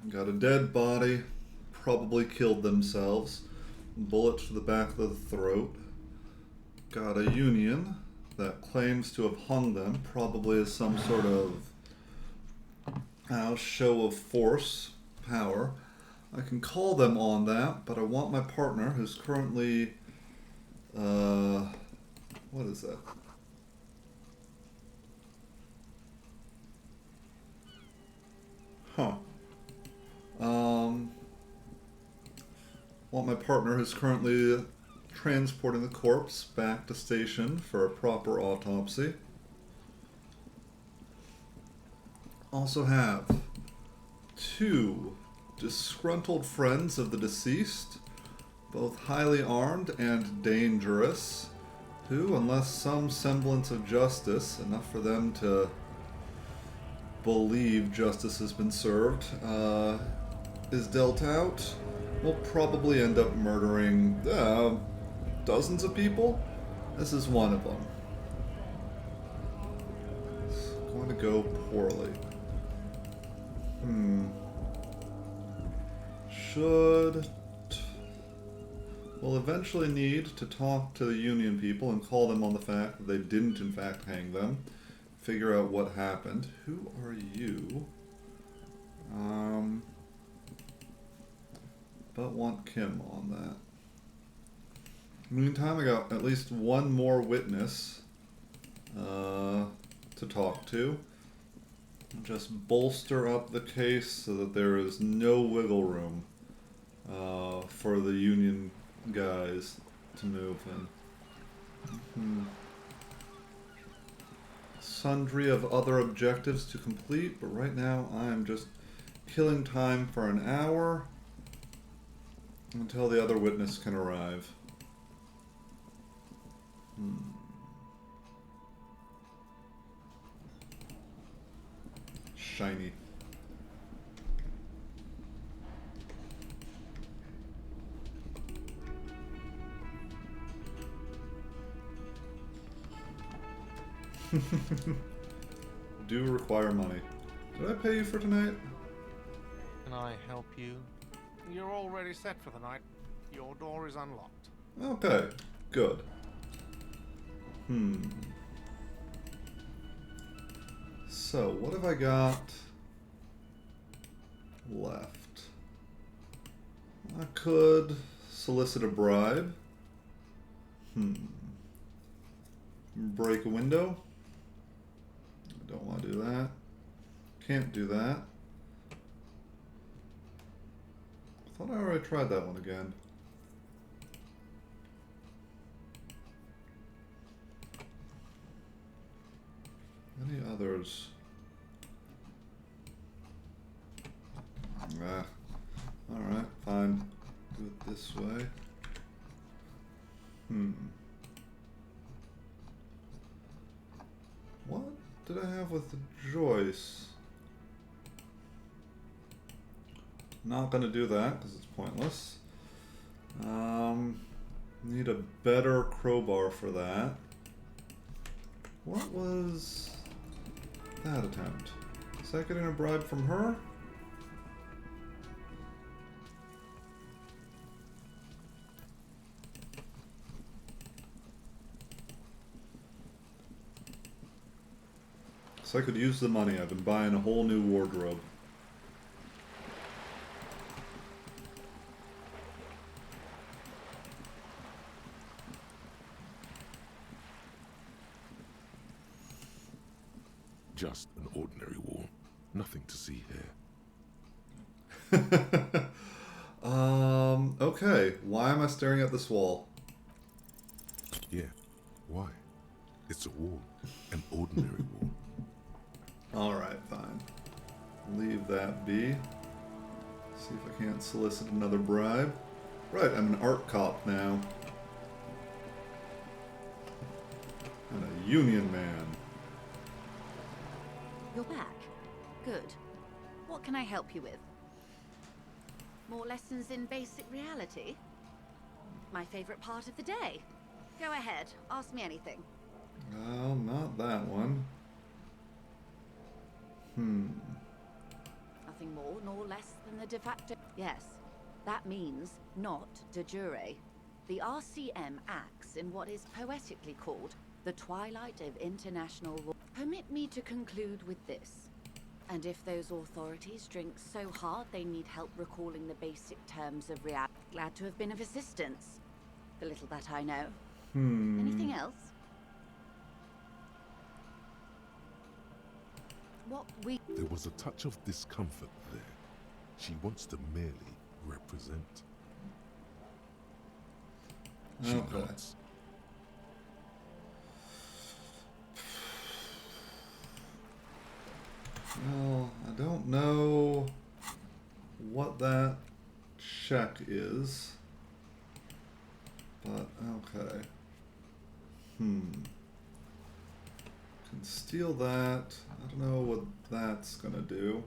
Got a dead body. Probably killed themselves. Bullet to the back of the throat. Got a union that claims to have hung them, probably as some sort of show of force, power. I can call them on that, but I want my partner, who's currently, what is that? Huh. Want my partner, who's currently transporting the corpse back to station for a proper autopsy. Also have two disgruntled friends of the deceased, both highly armed and dangerous, who, unless some semblance of justice, enough for them to believe justice has been served, is dealt out, will probably end up murdering dozens of people. This is one of them. It's going to go poorly. We'll eventually need to talk to the Union people and call them on the fact that they didn't in fact hang them. Figure out what happened. Who are you? But want Kim on that. Meantime, I got at least one more witness to talk to. Just bolster up the case so that there is no wiggle room for the Union guys to move in. Sundry of other objectives to complete, but right now I am just killing time for an hour until the other witness can arrive. Shiny. Do require money. Did I pay you for tonight? Can I help you? You're already set for the night. Your door is unlocked. Okay, good. So, what have I got left? I could solicit a bribe. Break a window. I don't want to do that. Can't do that. I thought I already tried that one again. Any others? Alright, fine. Do it this way. What did I have with Joyce? Not gonna do that because it's pointless. Need a better crowbar for that. What was that attempt? Is that getting a bribe from her? So I could use the money. I've been buying a whole new wardrobe. Just an ordinary wall. Nothing to see here. Okay. Why am I staring at this wall? Yeah, why? It's a wall. An ordinary wall. Alright, fine. Leave that be. See if I can't solicit another bribe. Right, I'm an art cop now. And a union man. You're back. Good. What can I help you with? More lessons in basic reality? My favorite part of the day. Go ahead, ask me anything. Well, not that one. Nothing nothing more nor less than the de facto... Yes, that means not de jure. The RCM acts in what is poetically called the twilight of international law. Permit me to conclude with this. And if those authorities drink so hard they need help recalling the basic terms of reality, glad to have been of assistance. The little that I know. Anything else? There was a touch of discomfort there. She wants to merely represent. She nods. Well, I don't know what that check is, but okay. Can steal that. I don't know what that's gonna do.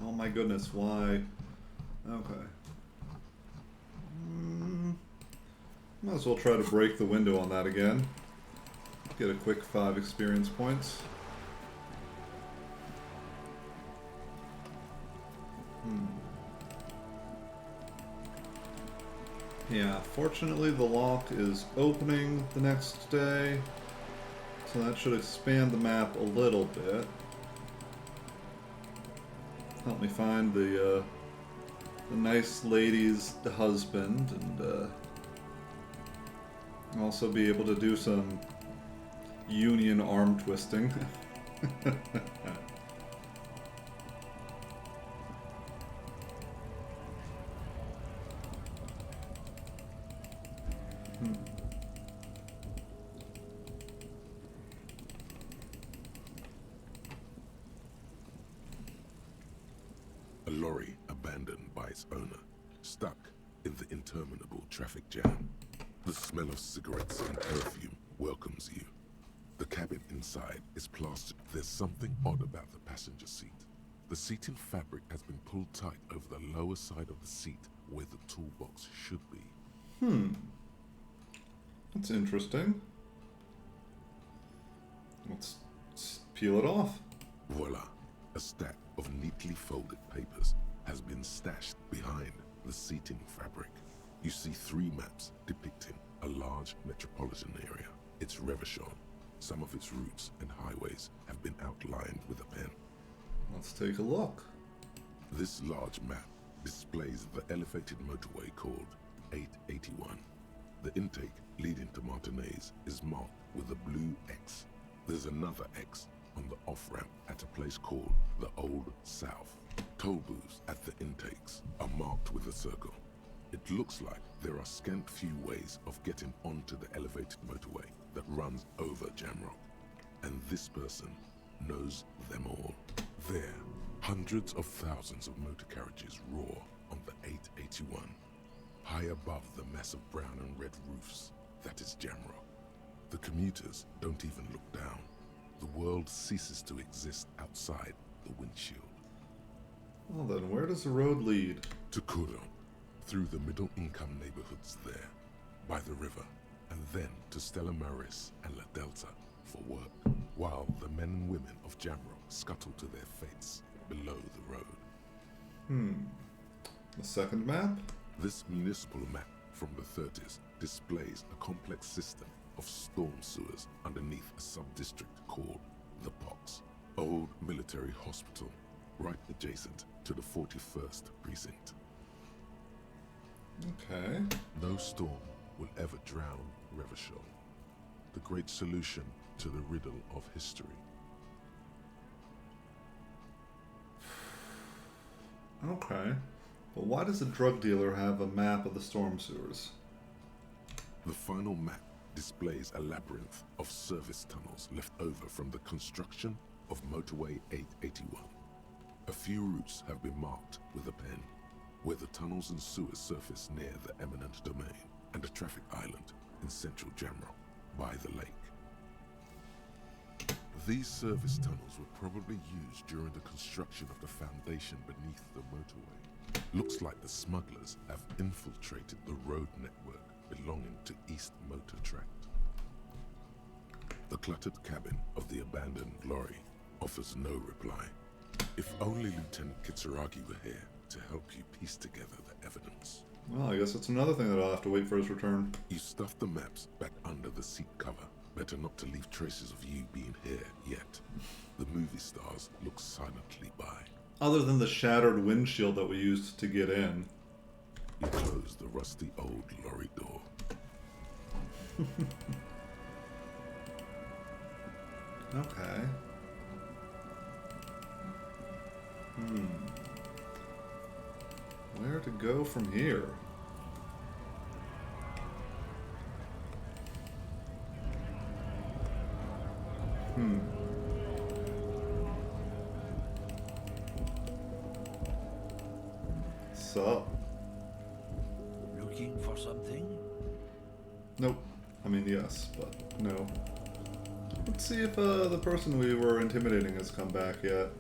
Oh my goodness, why? Okay. Might as well try to break the window on that again. Get a quick 5 experience points. Yeah, fortunately the lock is opening the next day, so that should expand the map a little bit. Help me find the nice lady's husband, and also be able to do some Union arm twisting. A lorry abandoned by its owner, stuck in the interminable traffic jam. The smell of cigarettes and perfume welcomes you. The cabin inside is plastered. There's something odd about the passenger seat. The seating fabric has been pulled tight over the lower side of the seat where the toolbox should be. That's interesting. Let's peel it off. Voila. A stack of neatly folded papers has been stashed behind the seating fabric. You see 3 maps depicting a large metropolitan area. It's Revachol. Some of its routes and highways have been outlined with a pen. Let's take a look. This large map displays the elevated motorway called 881. The intake leading to Martinez is marked with a blue X. There's another X on the off-ramp at a place called the Old South. Toll booths at the intakes are marked with a circle. It looks like there are scant few ways of getting onto the elevated motorway that runs over Jamrock. And this person knows them all. There, hundreds of thousands of motor carriages roar on the 881. High above the mass of brown and red roofs, that is Jamrock. The commuters don't even look down. The world ceases to exist outside the windshield. Well then, where does the road lead? To Kuro, through the middle-income neighborhoods there, by the river, and then to Stella Maris and La Delta for work, while the men and women of Jamrock scuttle to their fates below the road. The second map? This municipal map from the 30s displays a complex system of storm sewers underneath a sub-district called the Pox, old military hospital, right adjacent to the 41st precinct. Okay. No storm will ever drown Revachol, the great solution to the riddle of history. Okay. But why does a drug dealer have a map of the storm sewers? The final map displays a labyrinth of service tunnels left over from the construction of Motorway 881. A few routes have been marked with a pen, where the tunnels and sewers surface near the eminent domain and a traffic island in central Jamrock by the lake. These service tunnels were probably used during the construction of the foundation beneath the motorway. Looks like the smugglers have infiltrated the road network belonging to East Motor Tract. The cluttered cabin of the abandoned lorry offers no reply. If only Lieutenant Kitsuragi were here to help you piece together the evidence. Well, I guess that's another thing that I'll have to wait for his return. You stuff the maps back under the seat cover. Better not to leave traces of you being here yet. The movie stars look silently by. Other than the shattered windshield that we used to get in. You close the rusty old lorry door. Okay. Where to go from here? Sup? Looking for something? Nope. I mean, yes, but no. Let's see if the person we were intimidating has come back yet.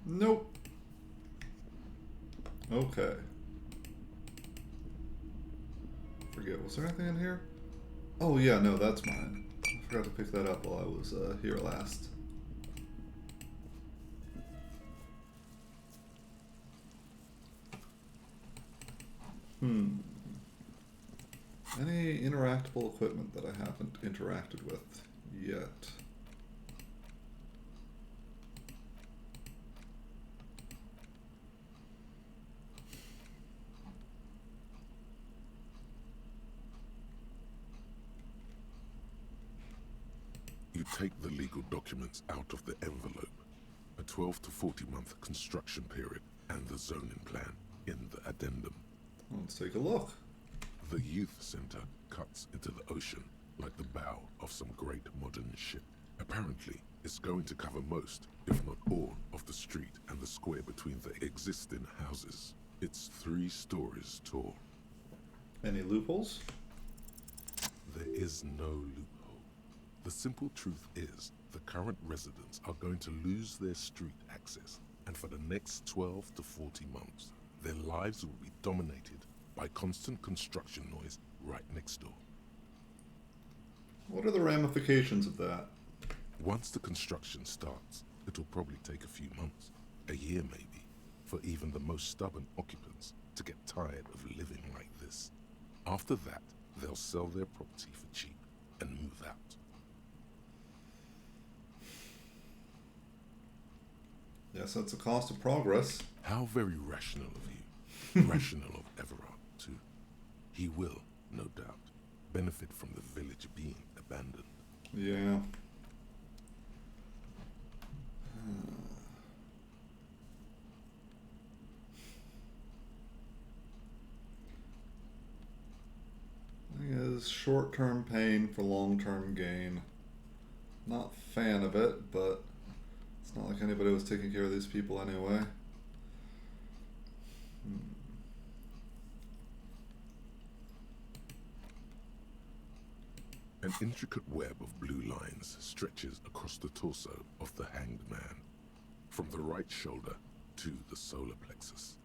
Nope. Okay. Forget, was there anything in here? Oh yeah, no, that's mine. I forgot to pick that up while I was here last. Any interactable equipment that I haven't interacted with yet? You take the legal documents out of the envelope. A 12 to 40 month construction period and the zoning plan in the addendum. Let's take a look. The youth center cuts into the ocean like the bow of some great modern ship. Apparently, it's going to cover most, if not all, of the street and the square between the existing houses. It's 3 stories tall. Any loopholes? There is no loophole. The simple truth is, the current residents are going to lose their street access, and for the next 12 to 40 months, their lives will be dominated by constant construction noise right next door. What are the ramifications of that? Once the construction starts, it'll probably take a few months, a year maybe, for even the most stubborn occupants to get tired of living like this. After that, they'll sell their property for cheap and move out. Yes, that's the cost of progress. How very rational of you. Rational of Everard, too. He will, no doubt, benefit from the village being abandoned. Yeah. Thing is, short-term pain for long-term gain. Not a fan of it, but it's not like anybody was taking care of these people anyway. An intricate web of blue lines stretches across the torso of the hanged man, from the right shoulder to the solar plexus.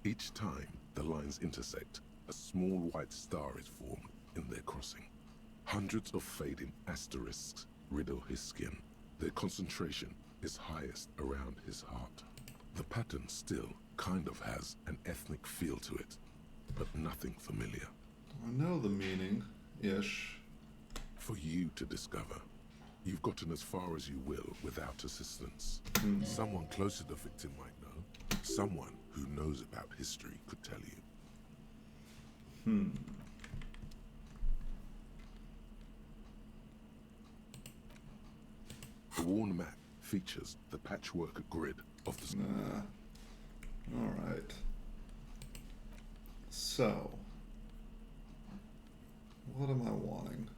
Each time the lines intersect, a small white star is formed in their crossing. Hundreds of fading asterisks riddle his skin. Their concentration is highest around his heart. The pattern still kind of has an ethnic feel to it, but nothing familiar. I know the meaning-ish. For you to discover. You've gotten as far as you will without assistance. Someone close to the victim might know. Someone who knows about history could tell you. The worn map features the patchwork grid of the... Alright. So. what am I wanting?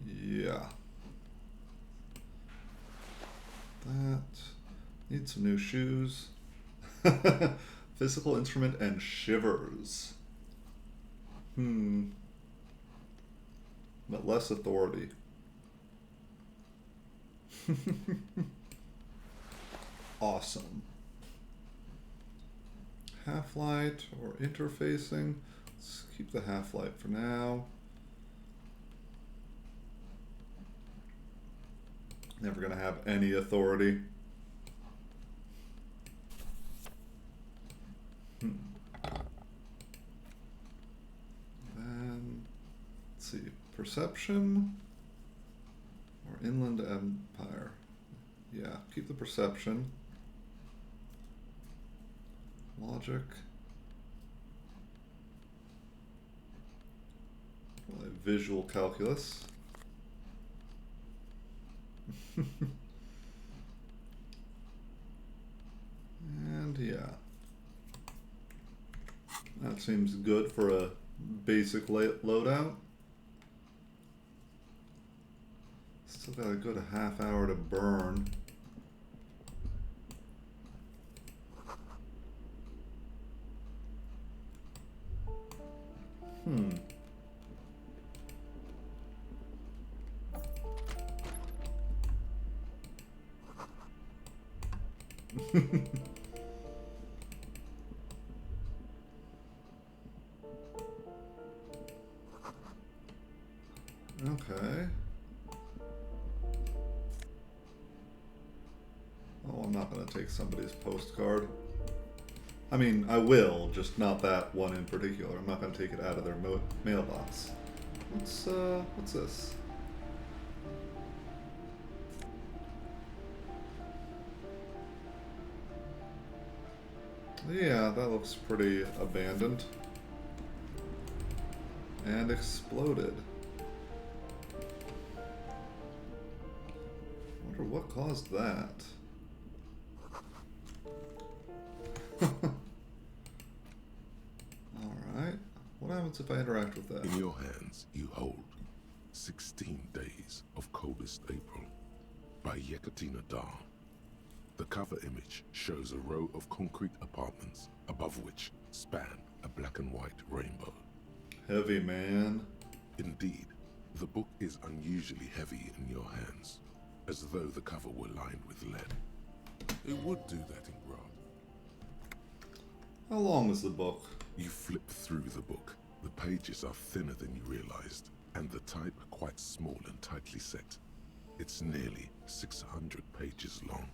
Yeah. That. Need some new shoes. Physical instrument and shivers. But less authority. Awesome. Half-light or interfacing. Let's keep the half-light for now. Never gonna have any authority. Then, let's see, perception or inland empire. Yeah, keep the perception. Logic. Well, visual calculus. And yeah. That seems good for a basic loadout. Still got a good half hour to burn. Okay. Oh, I'm not going to take somebody's postcard. I mean, I will, just not that one in particular. I'm not going to take it out of their mailbox. What's this? Yeah, that looks pretty abandoned. And exploded. Wonder what caused that. Alright. What happens if I interact with that? In your hands, you hold 16 Days of Coldest April by Yekatina Dar. The cover image shows a row of concrete apartments above which span a black and white rainbow. Heavy, man. Indeed, the book is unusually heavy in your hands, as though the cover were lined with lead. It would do that in Grad. How long is the book? You flip through the book. The pages are thinner than you realized, and the type quite small and tightly set. It's nearly 600 pages long.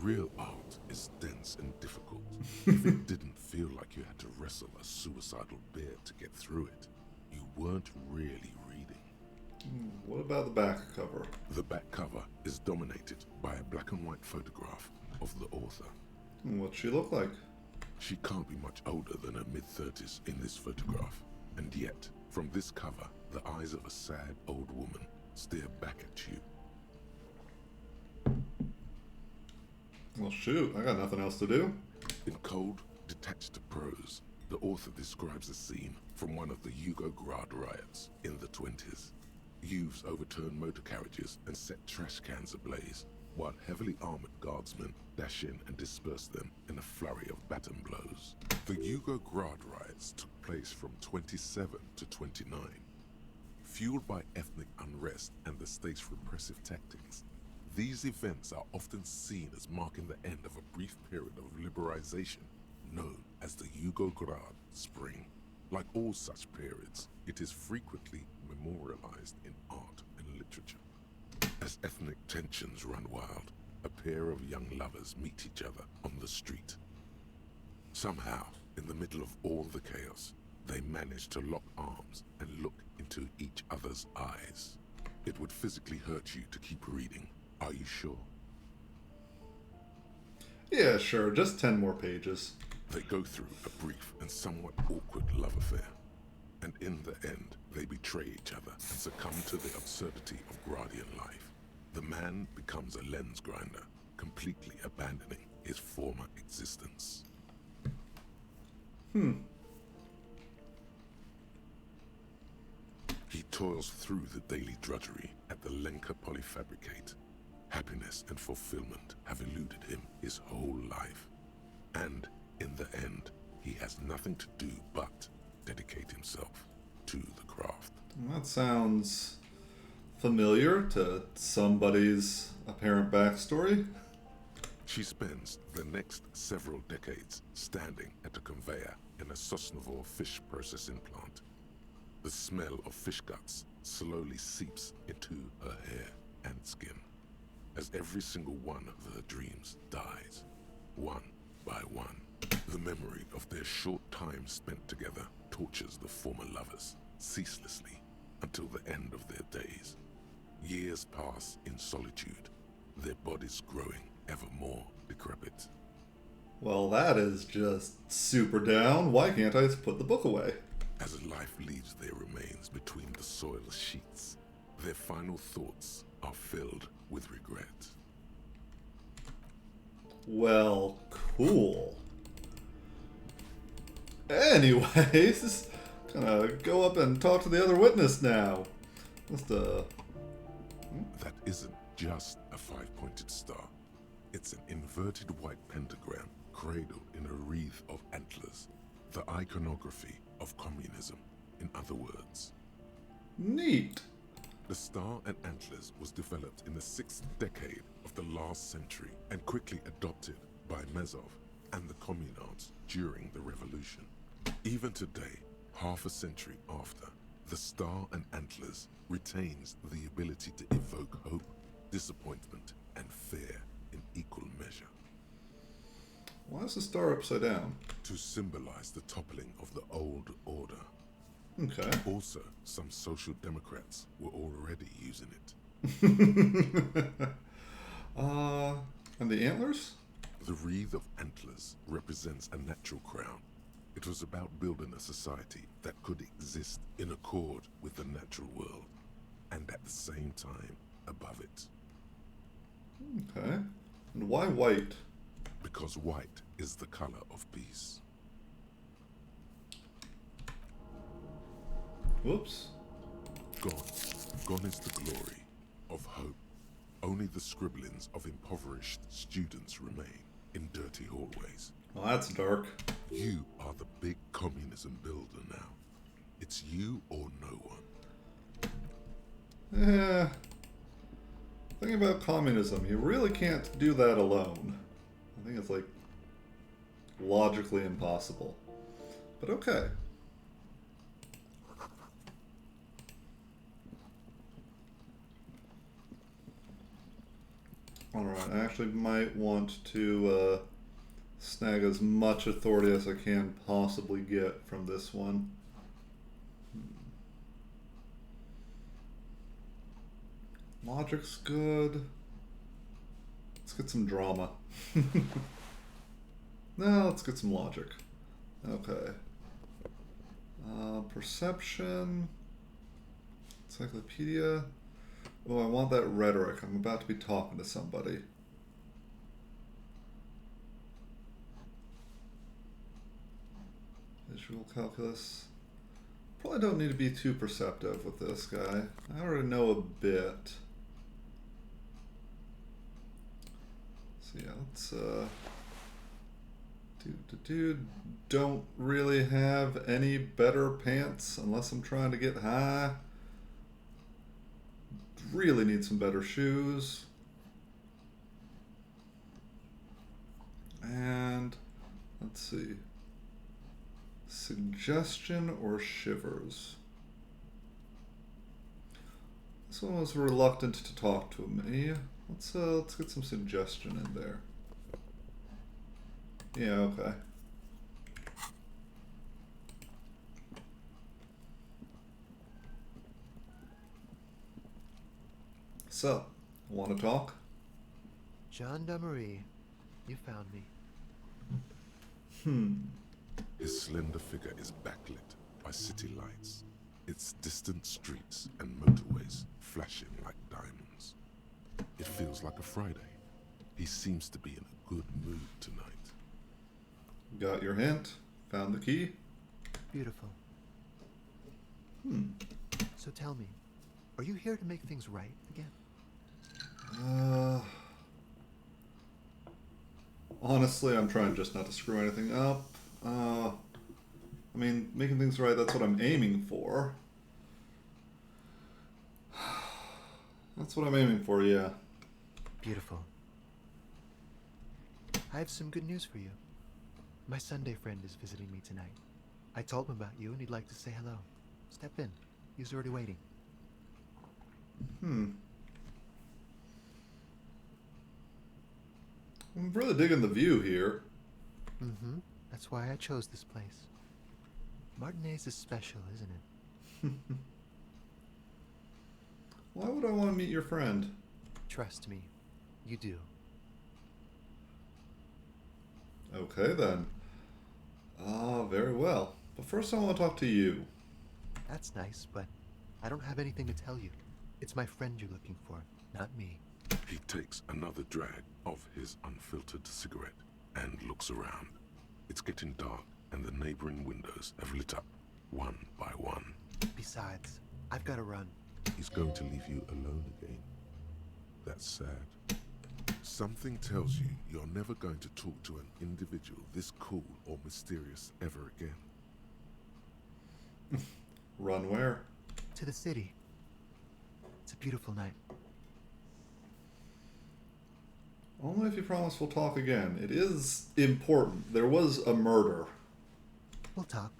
Real art is dense and difficult. If it didn't feel like you had to wrestle a suicidal bear to get through it, you weren't really reading. What about the back cover? The back cover is dominated by a black and white photograph of the author. What's she look like? She can't be much older than her mid-30s in this photograph, and yet, from this cover, the eyes of a sad old woman stare back at you. Well, shoot, I got nothing else to do. In cold, detached prose, the author describes a scene from one of the Yugograd riots in the 20s. Youths overturned motor carriages and set trash cans ablaze, while heavily armored guardsmen dash in and disperse them in a flurry of baton blows. The Yugograd riots took place from 27 to 29. Fueled by ethnic unrest and the state's repressive tactics, these events are often seen as marking the end of a brief period of liberalization known as the Yugograd Spring. Like all such periods, it is frequently memorialized in art and literature. As ethnic tensions run wild, a pair of young lovers meet each other on the street. Somehow, in the middle of all the chaos, they manage to lock arms and look into each other's eyes. It would physically hurt you to keep reading. Are you sure? Yeah, sure, just 10 more pages. They go through a brief and somewhat awkward love affair. And in the end, they betray each other and succumb to the absurdity of Gradian life. The man becomes a lens grinder, completely abandoning his former existence. He toils through the daily drudgery at the Lenka Polyfabricate. Happiness and fulfillment have eluded him his whole life. And, in the end, he has nothing to do but dedicate himself to the craft. That sounds familiar to somebody's apparent backstory. She spends the next several decades standing at a conveyor in a Sosnovo fish processing plant. The smell of fish guts slowly seeps into her hair and skin, as every single one of her dreams dies, one by one. The memory of their short time spent together tortures the former lovers ceaselessly until the end of their days. Years pass in solitude, their bodies growing ever more decrepit. Well, that is just super down. Why can't I just put the book away? As life leaves their remains between the soil sheets, their final thoughts are filled with regret. Well, cool. Anyways, gonna go up and talk to the other witness now. That isn't just a five-pointed star. It's an inverted white pentagram cradled in a wreath of antlers. The iconography of communism, in other words. Neat. The star and antlers was developed in the 6th decade of the last century and quickly adopted by Mezov and the communards during the revolution. Even today, half a century after, the star and antlers retains the ability to evoke hope, disappointment, and fear in equal measure. Why is the star upside down? To symbolize the toppling of the old order. Okay. Also, some social democrats were already using it. And the antlers? The wreath of antlers represents a natural crown. It was about building a society that could exist in accord with the natural world, and at the same time above it. Okay. And why white? Because white is the color of peace. Whoops. Gone is the glory of hope. Only the scribblings of impoverished students remain in dirty hallways. Well, that's dark. You are the big communism builder now. It's you or no one. Yeah. Thing about communism, you really can't do that alone. I think it's like logically impossible. But okay. Alright, I actually might want to snag as much authority as I can possibly get from this one. Logic's good. Let's get some drama. No, let's get some logic. Okay. Perception. Encyclopedia. Oh, I want that rhetoric. I'm about to be talking to somebody. Visual calculus. Probably don't need to be too perceptive with this guy. I already know a bit. So yeah, let's dude, don't really have any better pants unless I'm trying to get high. Really need some better shoes. And let's see. Suggestion or shivers? This one was reluctant to talk to me. Let's get some suggestion in there. Yeah, okay. So, want to talk? Gendarmerie, you found me. His slender figure is backlit by city lights, its distant streets and motorways flashing like diamonds. It feels like a Friday. He seems to be in a good mood tonight. Got your hint? Found the key. Beautiful. So tell me, are you here to make things right again? Honestly, I'm trying just not to screw anything up. I mean, making things right, that's what I'm aiming for. That's what I'm aiming for, yeah. Beautiful. I have some good news for you. My Sunday friend is visiting me tonight. I told him about you and he'd like to say hello. Step in. He's already waiting. I'm really digging the view here. Mm-hmm. That's why I chose this place. Martinez is special, isn't it? Why would I want to meet your friend? Trust me, you do. Okay, then. Very well. But first I want to talk to you. That's nice, but I don't have anything to tell you. It's my friend you're looking for, not me. He takes another drag of his unfiltered cigarette and looks around. It's getting dark, and the neighboring windows have lit up, one by one. Besides, I've got to run. He's going to leave you alone again. That's sad. Something tells you you're never going to talk to an individual this cool or mysterious ever again. Run where? To the city. It's a beautiful night. Only if you promise we'll talk again. It is important. There was a murder. We'll talk.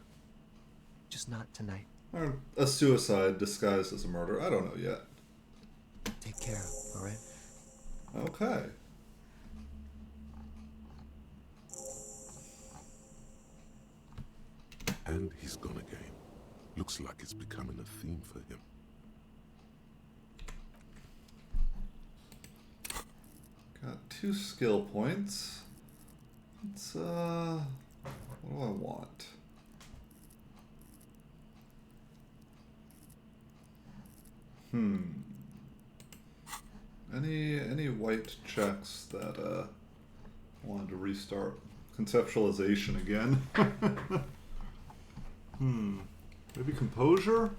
Just not tonight. Or a suicide disguised as a murder. I don't know yet. Take care, alright? Okay. And he's gone again. Looks like it's becoming a theme for him. Got 2 skill points. Let's, what do I want? Any white checks that, wanted to restart conceptualization again? Maybe composure?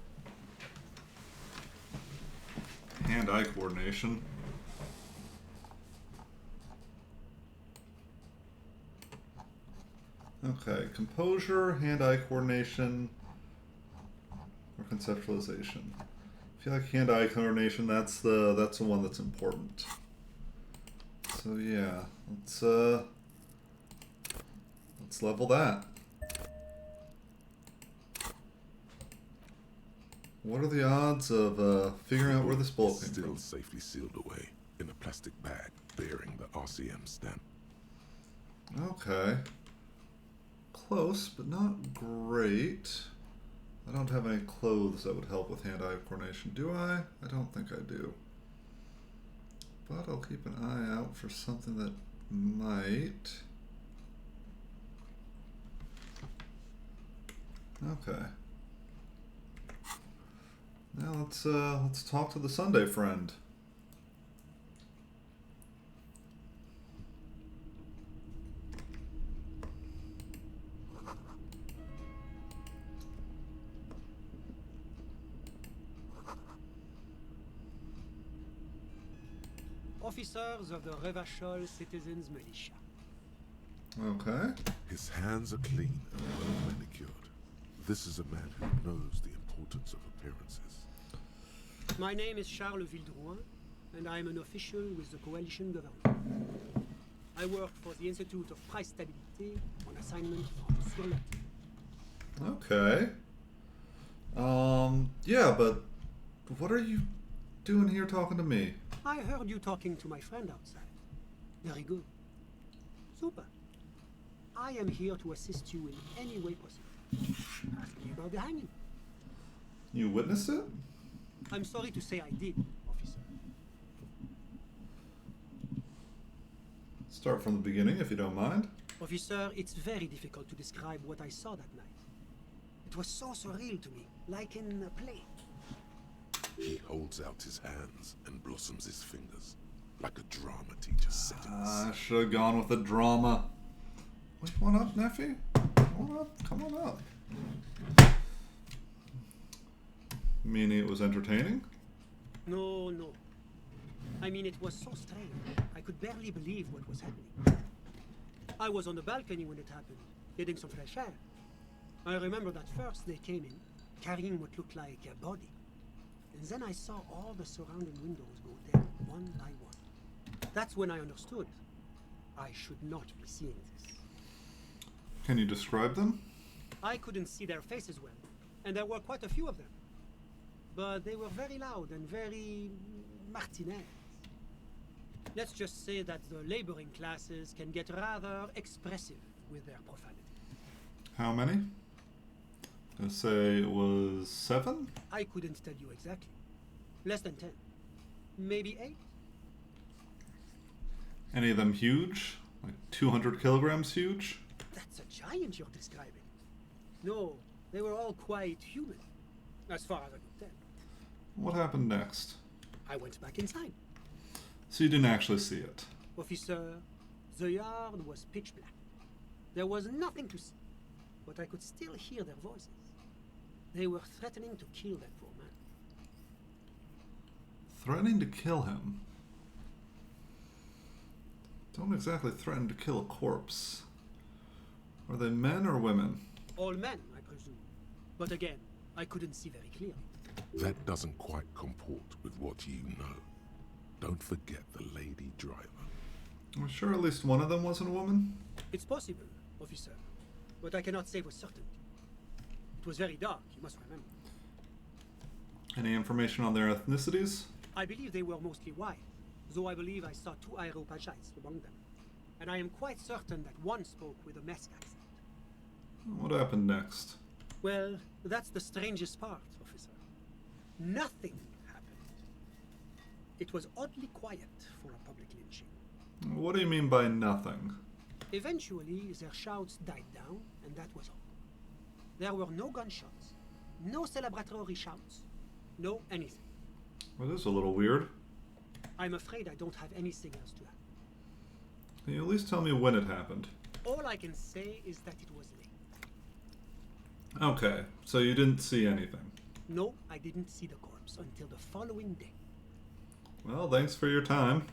Hand-eye coordination. Okay, composure, hand-eye coordination, or conceptualization. I feel like hand-eye coordination, that's the one that's important. So yeah, let's level that. What are the odds of figuring out where this bullet came Still from? safely sealed away in a plastic bag bearing the RCM stamp. Okay. Close, but not great. I don't have any clothes that would help with hand-eye coordination, do I? I don't think I do. But I'll keep an eye out for something that might. Okay. Now let's talk to the Sunday friend. Officers of the Revachol Citizens Militia. Okay. His hands are clean and well manicured. This is a man who knows the importance of appearances. My name is Charles Vildrouin, and I am an official with the coalition government. I work for the Institute of Price Stability on assignment from Surlat. Okay. Yeah, but what are you doing here talking to me? I heard you talking to my friend outside. Very good. Super. I am here to assist you in any way possible. Ask me about the hanging. You witnessed it? I'm sorry to say I did, officer. Start from the beginning, if you don't mind. Officer, it's very difficult to describe what I saw that night. It was so surreal to me, like in a play. He holds out his hands and blossoms his fingers, like a drama teacher setting the I scene. should have gone with the drama. Which one up, Neffy? Come on up. Come on up. Meaning it was entertaining? No, no. I mean, it was so strange. I could barely believe what was happening. I was on the balcony when it happened, getting some fresh air. I remember that first they came in, carrying what looked like a body. And then I saw all the surrounding windows go down, one by one. That's when I understood. I should not be seeing this. Can you describe them? I couldn't see their faces well, and there were quite a few of them. But they were very loud and very Martinez. Let's just say that the laboring classes can get rather expressive with their profanity. How many? Let's say it was 7? I couldn't tell you exactly. Less than 10. Maybe 8? Any of them huge? Like 200 kilograms huge? That's a giant you're describing. No, they were all quite human, as far as I could tell. What happened next? I went back inside. So you didn't actually see it. Officer, the yard was pitch black. There was nothing to see, but I could still hear their voices. They were threatening to kill that poor man. Threatening to kill him? Don't exactly threaten to kill a corpse. Are they men or women? All men, I presume. But again, I couldn't see very clearly. That doesn't quite comport with what you know. Don't forget the lady driver. I'm sure at least one of them wasn't a woman. It's possible, officer, but I cannot say with certainty. It was very dark, you must remember. Any information on their ethnicities? I believe they were mostly white, though I believe I saw 2 Aeropagites among them. And I am quite certain that one spoke with a Mesk accent. What happened next? Well, that's the strangest part, officer. Nothing happened. It was oddly quiet for a public lynching. What do you mean by nothing? Eventually, their shouts died down, and that was all. There were no gunshots, no celebratory shouts, no anything. Well, this is a little weird. I'm afraid I don't have anything else to add. Can you at least tell me when it happened? All I can say is that it was late. Okay, so you didn't see anything. No, I didn't see the corpse until the following day. Well, thanks for your time.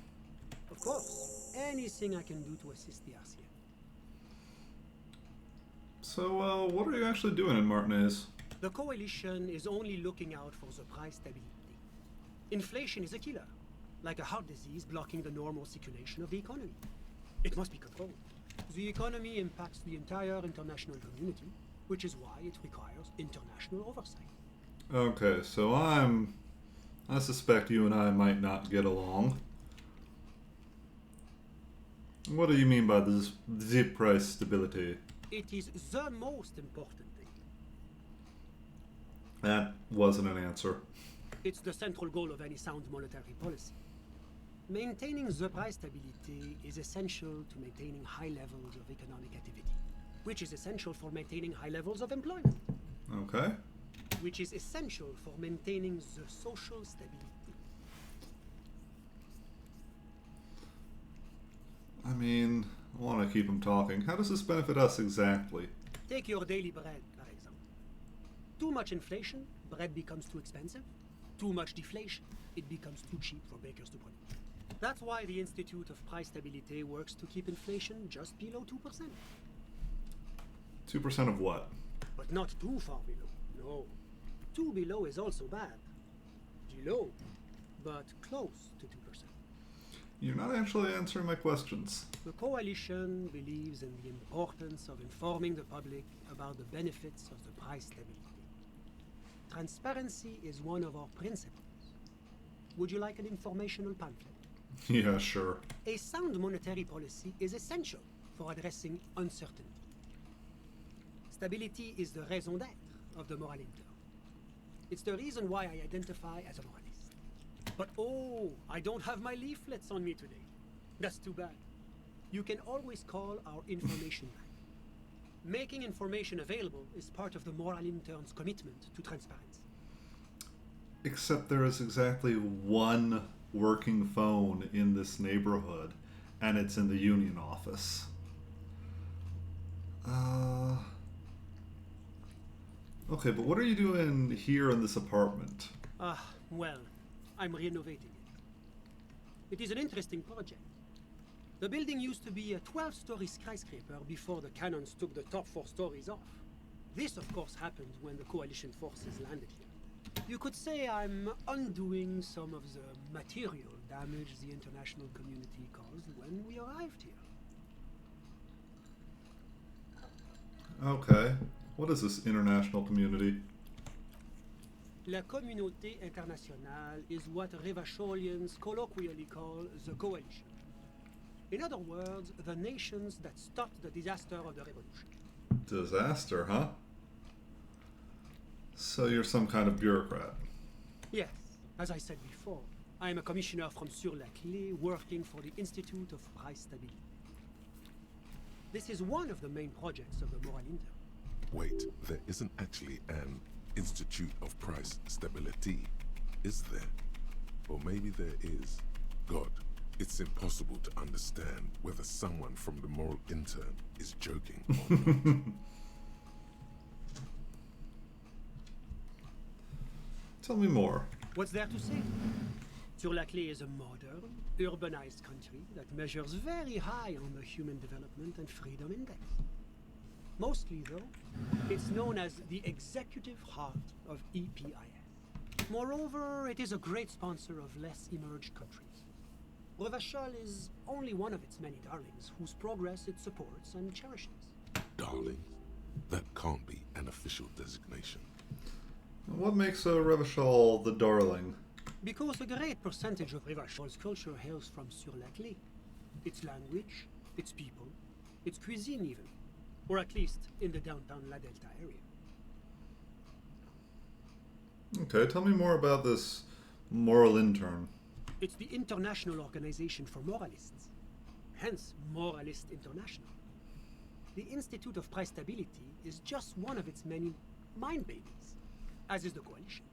Of course, anything I can do to assist the RCM. So, what are you actually doing in Martinez? The coalition is only looking out for the price stability. Inflation is a killer, like a heart disease blocking the normal circulation of the economy. It must be controlled. The economy impacts the entire international community, which is why it requires international oversight. Okay, so I suspect you and I might not get along. What do you mean by this the price stability? It is the most important thing. That wasn't an answer. It's the central goal of any sound monetary policy. Maintaining the price stability is essential to maintaining high levels of economic activity, which is essential for maintaining high levels of employment, Okay. which is essential for maintaining the social stability. I mean, I want to keep him talking. How does this benefit us exactly? Take your daily bread, for example. Too much inflation, bread becomes too expensive. Too much deflation, it becomes too cheap for bakers to produce. That's why the Institute of Price Stability works to keep inflation just below 2%. 2% of what? But not too far below, no. Too below is also bad. Below, but close to 2%. You're not actually answering my questions. The coalition believes in the importance of informing the public about the benefits of the price stability. Transparency is one of our principles. Would you like an informational pamphlet? Yeah, sure. A sound monetary policy is essential for addressing uncertainty. Stability is the raison d'être of the moral interne. It's the reason why I identify as a moralist. But oh, I don't have my leaflets on me today. That's too bad. You can always call our information line. Making information available is part of the moral intern's commitment to transparency. Except there is exactly one working phone in this neighborhood, and it's in the union office. Okay, but what are you doing here in this apartment? Well, I'm renovating it. It is an interesting project. The building used to be a 12-story skyscraper before the cannons took the top 4 stories off. This, of course, happened when the Coalition forces landed here. You could say I'm undoing some of the material damage the international community caused when we arrived here. Okay. What is this international community? La Communauté Internationale is what Revacholians colloquially call the Coalition. In other words, the nations that stopped the disaster of the revolution. Disaster, huh? So you're some kind of bureaucrat. Yes, as I said before, I am a commissioner from Sur-la-Clé working for the Institute of Price Stability. This is one of the main projects of the Moral Inter. Wait, there isn't actually an Institute of Price Stability, is there? Or maybe there is. God, it's impossible to understand whether someone from the Moral Intern is joking or not. Tell me more. What's there to say? Sur-la-Clé is a modern, urbanized country that measures very high on the Human Development and Freedom Index. Mostly, though, it's known as the executive heart of EPIS. Moreover, it is a great sponsor of less emerged countries. Revachol is only one of its many darlings whose progress it supports and cherishes. Darling, that can't be an official designation. What makes a Revachol the darling? Because a great percentage of Revachol's culture hails from Sur-la-Clé. Its language, its people, its cuisine even. Or at least in the downtown La Delta area. Okay, tell me more about this moral intern. It's the international organization for moralists. Hence, Moralist International. The Institute of Price Stability is just one of its many mind babies, as is the Coalition.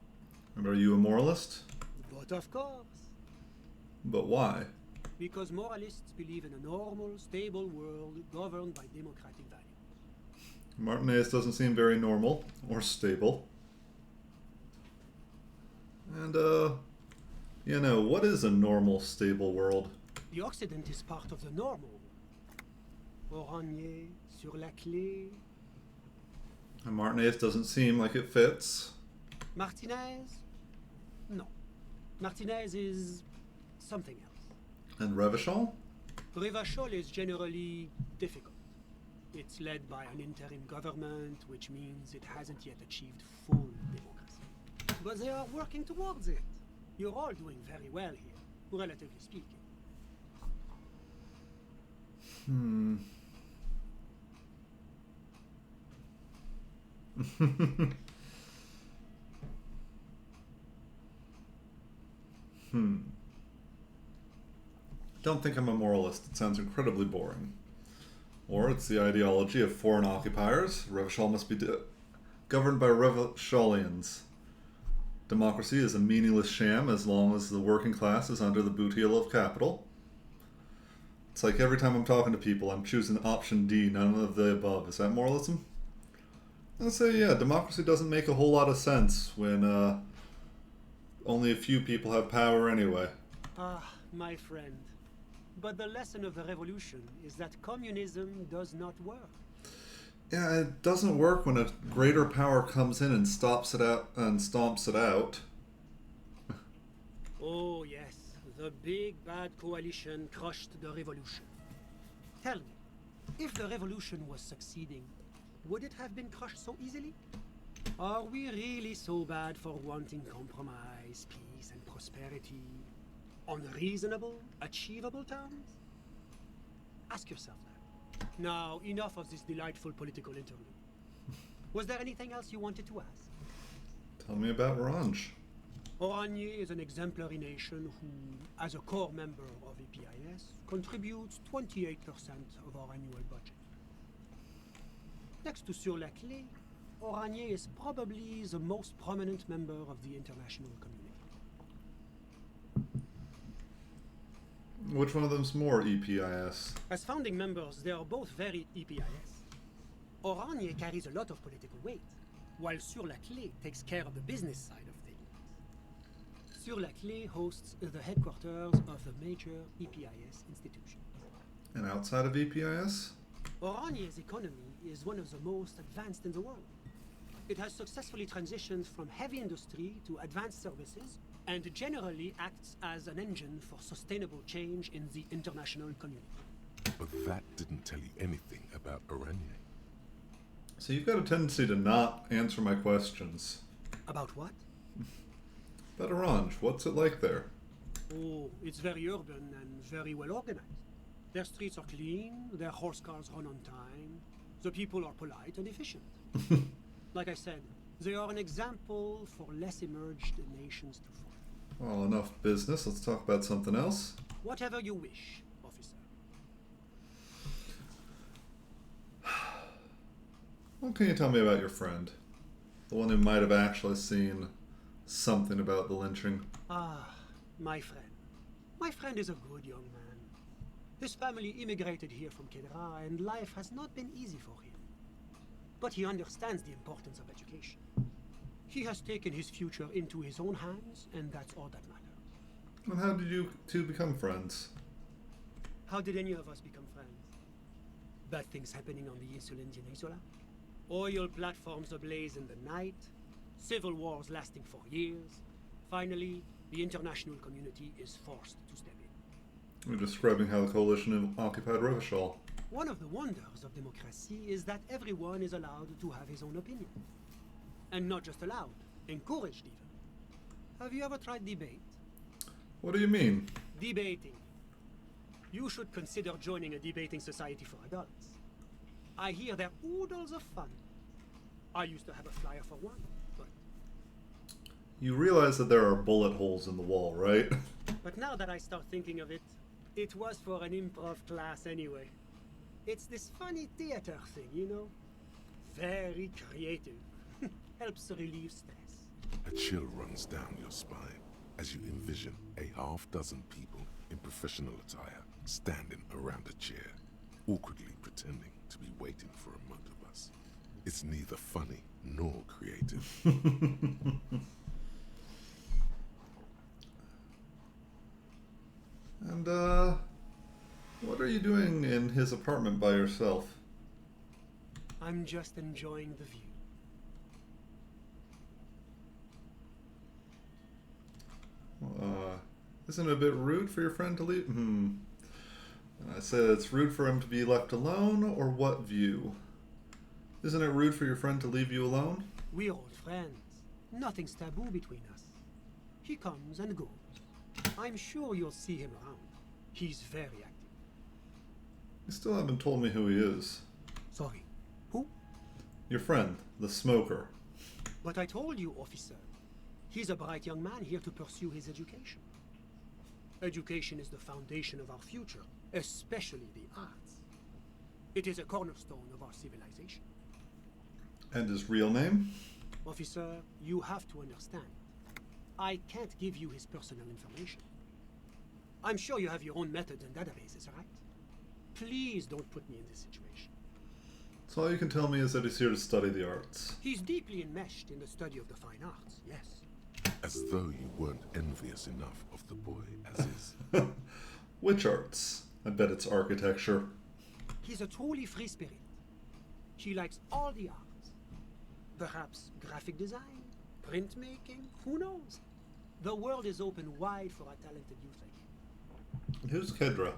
And are you a moralist? But of course, But why? because moralists believe in a normal, stable world governed by democratic values. Martinez doesn't seem very normal or stable. And, you know, what is a normal, stable world? The Occident is part of the normal world. Oranje, Sur-la-Clé, And Martinez doesn't seem like it fits. Martinez? No. Martinez is something else. And Revachol? Revachol is generally difficult. It's led by an interim government, which means it hasn't yet achieved full democracy. But they are working towards it. You're all doing very well here, relatively speaking. Don't think I'm a moralist. It sounds incredibly boring. Or it's the ideology of foreign occupiers. Revachol must be governed by Revacholians. Democracy is a meaningless sham as long as the working class is under the boot heel of capital. It's like every time I'm talking to people, I'm choosing option D, none of the above. Is that moralism? I'd say, yeah, democracy doesn't make a whole lot of sense when only a few people have power anyway. Ah, my friend. But the lesson of the revolution is that communism does not work. Yeah, it doesn't work when a greater power comes in and stops it out and stomps it out. Oh, yes. The big bad coalition crushed the revolution. Tell me, if the revolution was succeeding, would it have been crushed so easily? Are we really so bad for wanting compromise, peace, and prosperity on reasonable, achievable terms? Ask yourself that. Now, enough of this delightful political interlude. Was there anything else you wanted to ask? Tell me about Orange. Oranje is an exemplary nation who, as a core member of EPIS, contributes 28% of our annual budget. Next to Sur-la-Clé, Oranje is probably the most prominent member of the international community. Which one of them's more EPIS? As founding members, they are both very EPIS. Oranje carries a lot of political weight. while Sur-la-Clé takes care of the business side of things. Sur-la-Clé hosts the headquarters of the major EPIS institutions. And outside of EPIS? Oranye's economy is one of the most advanced in the world. It has successfully transitioned from heavy industry to advanced services and generally acts as an engine for sustainable change in the international community. But that didn't tell you anything about Oranje. So you've got a tendency to not answer my questions. About what? About Orange, what's it like there? Oh, it's very urban and very well organized. Their streets are clean, their horse cars run on time, the people are polite and efficient. Like I said, they are an example for less emerged nations to follow. Well, enough business. Let's talk about something else. Whatever you wish, officer. What can you tell me about your friend? The one who might have actually seen something about the lynching. Ah, my friend. My friend is a good young man. His family immigrated here from Kedra, and life has not been easy for him. But he understands the importance of education. He has taken his future into his own hands, and that's all that matters. And how did you two become friends? How did any of us become friends? Bad things happening on the Isola? Oil platforms ablaze in the night, civil wars lasting for years. Finally, the international community is forced to step in. You're describing how the coalition occupied Revachol. One of the wonders of democracy is that everyone is allowed to have his own opinion. And not just allowed, encouraged even. Have you ever tried debate? What do you mean? Debating. You should consider joining a debating society for adults. I hear they're oodles of fun. I used to have a flyer for one, but... You realize that there are bullet holes in the wall, right? But now that I start thinking of it, it was for an improv class anyway. It's this funny theater thing, you know? Very creative. Helps relieve stress. A chill runs down your spine as you envision a half-dozen people in professional attire standing around a chair, awkwardly pretending to be waiting for a motor bus. It's neither funny nor creative. And, what are you doing in his apartment by yourself? I'm just enjoying the view. Isn't it a bit rude for your friend to leave? I said it's rude for him to be left alone, or what view? Isn't it rude for your friend to leave you alone? We're old friends. Nothing's taboo between us. He comes and goes. I'm sure you'll see him around. He's very active. You still haven't told me who he is. Sorry. Who? Your friend, the smoker. But I told you, officer. He's a bright young man here to pursue his education. Education is the foundation of our future, especially the arts. It is a cornerstone of our civilization. And his real name? Officer, you have to understand. I can't give you his personal information. I'm sure you have your own methods and databases, right? Please don't put me in this situation. So all you can tell me is that he's here to study the arts. He's deeply enmeshed in the study of the fine arts, yes. As though you weren't envious enough of the boy as is. Which arts? I bet it's architecture. He's a truly free spirit. He likes all the arts. Perhaps graphic design, printmaking, who knows? The world is open wide for a talented youth like him. Who's Kedra?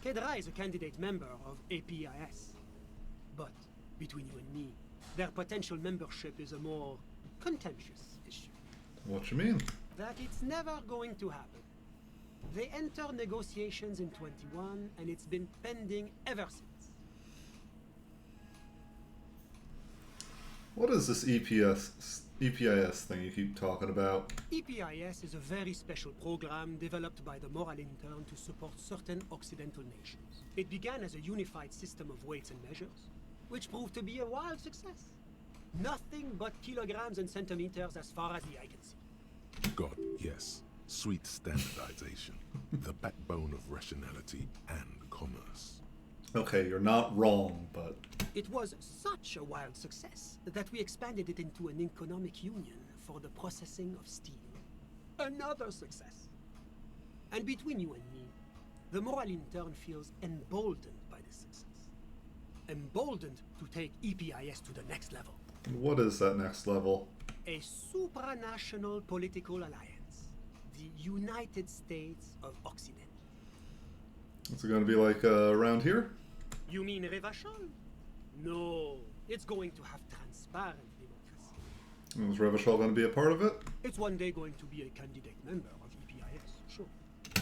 Kedra is a candidate member of APIS. But, between you and me, their potential membership is a more contentious issue. What you mean? That it's never going to happen. They enter negotiations in 21, and it's been pending ever since. What is this EPIS thing you keep talking about? EPIS is a very special program developed by the Moral Intern to support certain Occidental nations. It began as a unified system of weights and measures, which proved to be a wild success. Nothing but kilograms and centimeters as far as the eye can see. God, yes. Sweet standardization. The backbone of rationality and commerce. Okay, you're not wrong, but It was such a wild success that we expanded it into an economic union for the processing of steel. Another success. And between you and me, the moral intern feels emboldened by this success. Emboldened to take EPIS to the next level. what is that next level? A supranational political alliance. The United States of Occident. Is it going to be like around here? You mean Revachol? No, it's going to have transparent democracy. Is Revachol going to be a part of it? It's one day going to be a candidate member of EPIS, sure.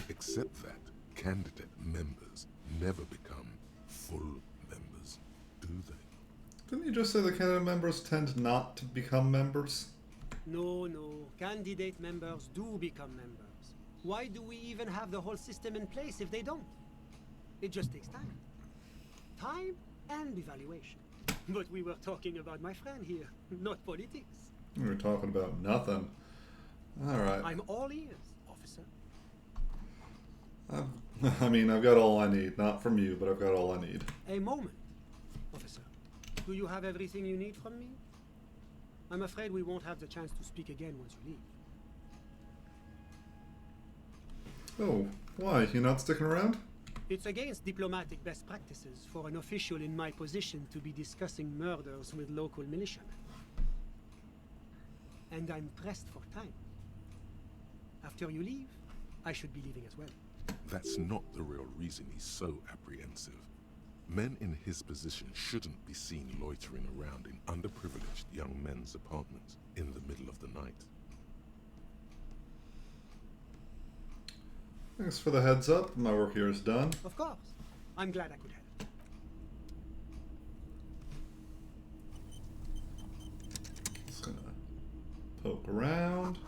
Except that candidate members never become full members, do they? Didn't you just say the candidate members tend not to become members? No, candidate members do become members. Why do we even have the whole system in place if they don't? It just takes time. Time and evaluation. But we were talking about my friend here, not politics. We were talking about nothing. Alright. I'm all ears, officer. I mean, I've got all I need. Not from you, but I've got all I need. A moment, officer. Do you have everything you need from me? I'm afraid we won't have the chance to speak again once you leave. Oh, why? You not sticking around? It's against diplomatic best practices for an official in my position to be discussing murders with local militiamen. And I'm pressed for time. After you leave, I should be leaving as well. That's not the real reason he's so apprehensive. Men in his position shouldn't be seen loitering around in underprivileged young men's apartments in the middle of the night. Thanks for the heads up. My work here is done. Of course. I'm glad I could help. Just gonna poke around.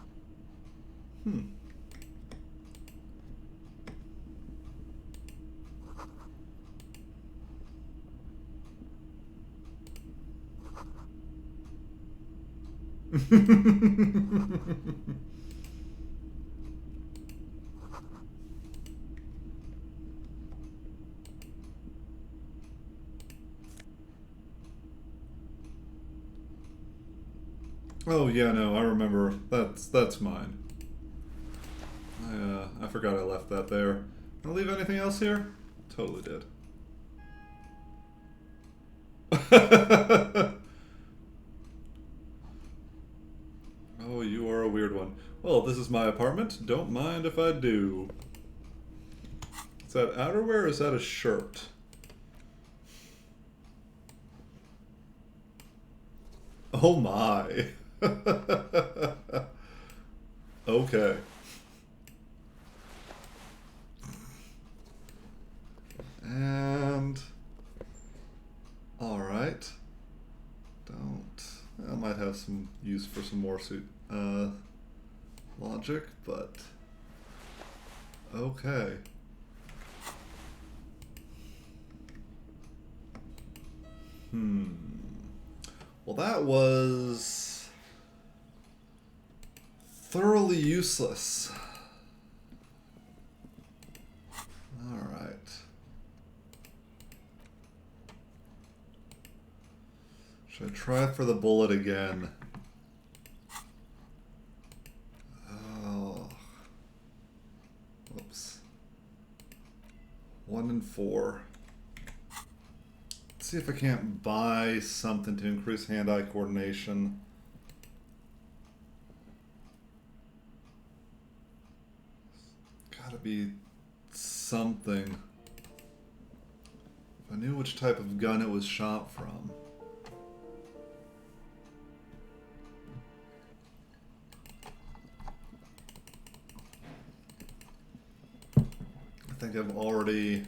Oh yeah, no, I remember. That's mine. I forgot I left that there. Did I leave anything else here? Totally did. Oh, you are a weird one. Well, this is my apartment. Don't mind if I do. Is that outerwear or is that a shirt? Oh my. Okay. And all right. I might have some use for some more logic, but okay. Well, that was thoroughly useless. All right. Should I try for the bullet again? Oh. Whoops. 1 and 4. Let's see if I can't buy something to increase hand-eye coordination. Gotta be something. If I knew which type of gun it was shot from. I think I've already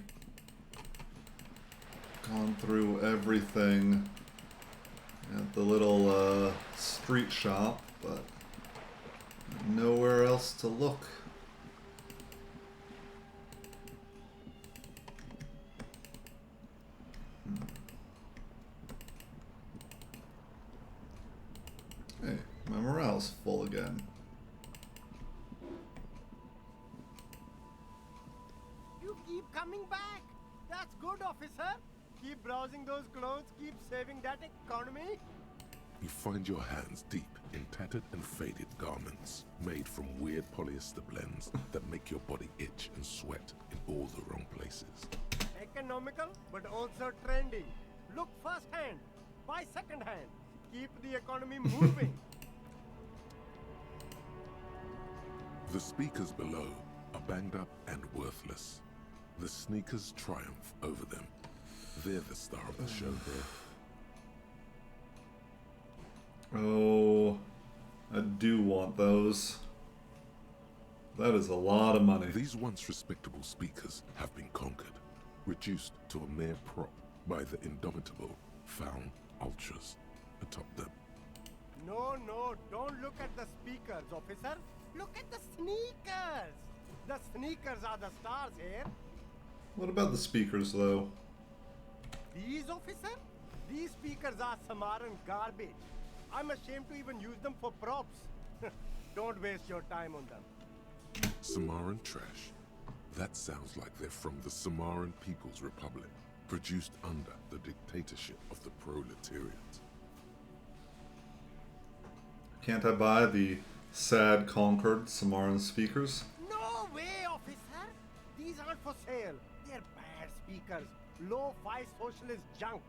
gone through everything at the little street shop, but nowhere else to look. Hey, my morale's full again. You keep coming back. The That's good, officer. Keep browsing those clothes, keep saving that economy. You find your hands deep in tattered and faded garments made from weird polyester blends that make your body itch and sweat in all the wrong places. Economical, but also trendy. Look first hand, buy second hand. Keep the economy moving. The speakers below are banged up and worthless. The sneakers triumph over them. They're the star of the show here. Oh, I do want those. That is a lot of money. These once respectable speakers have been conquered, reduced to a mere prop by the indomitable Faun Ultras atop them. No, don't look at the speakers, officer. Look at the sneakers. The sneakers are the stars here. What about the speakers, though? These, officer? These speakers are Samaran garbage. I'm ashamed to even use them for props. Don't waste your time on them. Samaran trash. That sounds like they're from the Samaran People's Republic, produced under the dictatorship of the proletariat. Can't I buy the sad conquered Samaran speakers? No way, officer. These aren't for sale. They're bad speakers. Low-fi socialist junk.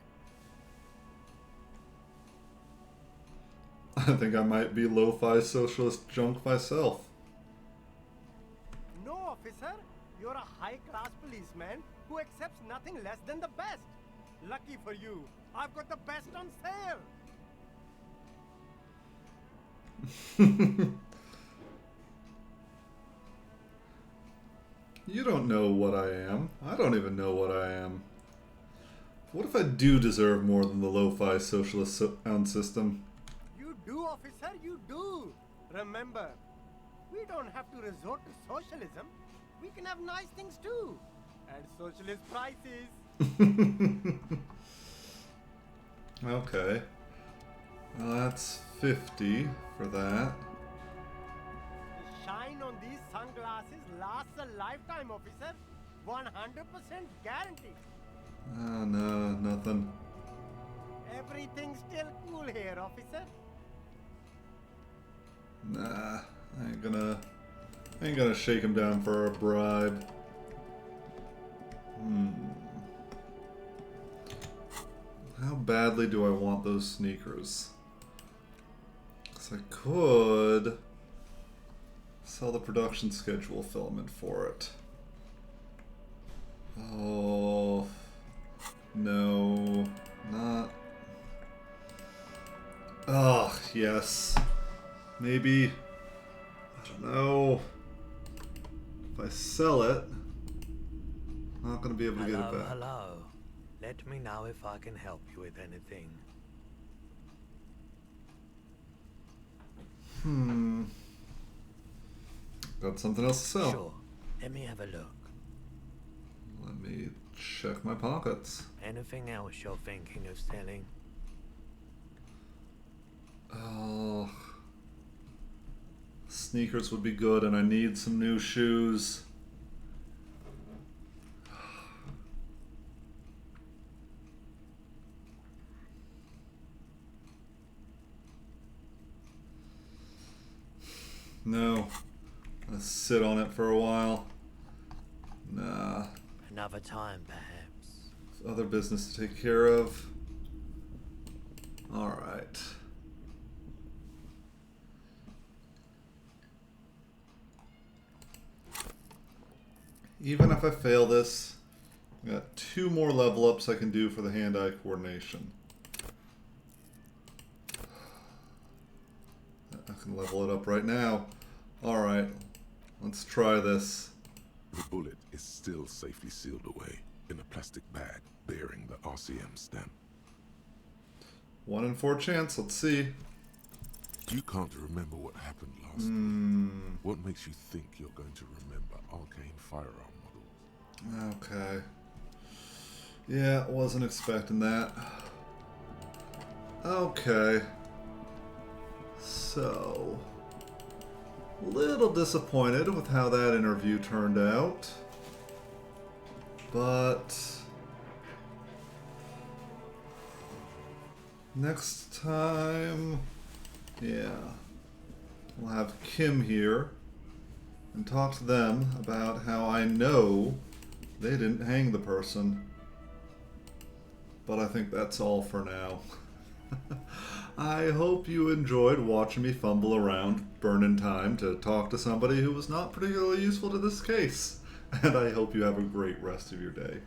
I think I might be lo-fi socialist junk myself. No, officer. You're a high-class policeman who accepts nothing less than the best. Lucky for you, I've got the best on sale. You don't know what I am. I don't even know what I am. What if I do deserve more than the lo-fi socialist sound system? You do, officer, you do. Remember, we don't have to resort to socialism. We can have nice things too. At socialist prices. Okay. Well, that's 50 for that. The shine on these sunglasses lasts a lifetime, officer. 100% guarantee. Ah, no, nothing. Everything's still cool here, officer. Nah, I ain't gonna shake him down for a bribe. How badly do I want those sneakers? 'Cause I could sell the production schedule filament for it. Oh, no, not. Oh, yes. Maybe, I don't know. If I sell it, I'm not going to be able to get it back. Hello. Let me know if I can help you with anything. Got something else to sell. Sure. Let me have a look. Let me check my pockets. Anything else you're thinking of selling? Oh, sneakers would be good, and I need some new shoes. No. Let's sit on it for a while. Nah. Another time, perhaps. Other business to take care of. Alright. Even if I fail this, I got 2 more level ups I can do for the hand-eye coordination. I can level it up right now. Alright, let's try this. The bullet is still safely sealed away in a plastic bag bearing the RCM stamp. 1 in 4 chance, let's see. You can't remember what happened last week. What makes you think you're going to remember arcane firearm models? Okay. Yeah, wasn't expecting that. Okay. So, a little disappointed with how that interview turned out. But next time, yeah, we'll have Kim here and talk to them about how I know they didn't hang the person. But I think that's all for now. I hope you enjoyed watching me fumble around, burning time to talk to somebody who was not particularly useful to this case. And I hope you have a great rest of your day.